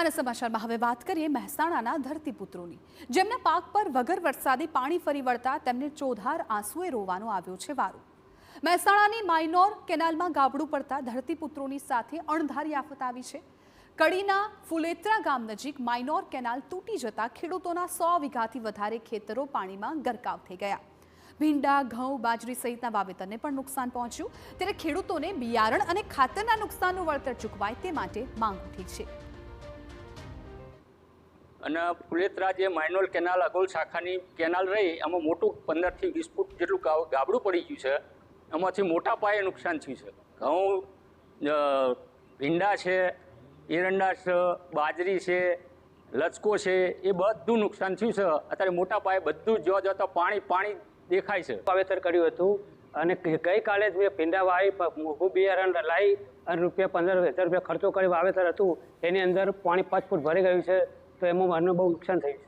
અને સમાચારમાં હવે વાત કરીએ મહેસાણાના ધરતીપુત્રોની, જેમના પાક પર વગર વરસાદે પાણી ફરી વળતા તેમને ચોધાર આંસુએ રોવાનો આવ્યો છે વારો। મહેસાણાની માઇનોર કેનાલમાં ગાબડું પડતા ધરતીપુત્રોની સાથે અણધારી આફત આવી છે। કડીના ફુલેત્રા ગામ નજીક માઇનોર કેનાલ તૂટી જતા ખેડૂતોના 100 વીઘાથી વધારે ખેતરો પાણીમાં ગરકાવ થઈ ગયા। ભીંડા, ઘઉં, બાજરી સહિતના વાવેતરને પણ નુકસાન પહોંચ્યું, ત્યારે ખેડૂતોને બિયારણ અને ખાતરના નુકસાનનું વળતર ચૂકવાય તે માટે માંગ ઉઠી છે। અને ફુલેત્રા જે માઇનોર કેનાલ અગોલ શાખાની કેનાલ રહી, એમાં મોટું 15 થી 20 ફૂટ જેટલું ગાબડું પડી ગયું છે। એમાંથી મોટા પાયે નુકસાન થયું છે। ઘઉં, ભીંડા છે, એરંડા છે, બાજરી છે, લચકો છે, એ બધું નુકસાન થયું છે। અત્યારે મોટા પાયે બધું જો તો પાણી દેખાય છે। વાવેતર કર્યું હતું અને ગઈકાલે જ મેં ભીંડા વાવી મોંઘું બિયારણ લાવી અને ₹15,000 ખર્ચો કરી વાવેતર હતું, એની અંદર પાણી 5 ફૂટ ભરી ગયું છે, તો એમાં મને બહુ નુકસાન થયું છે।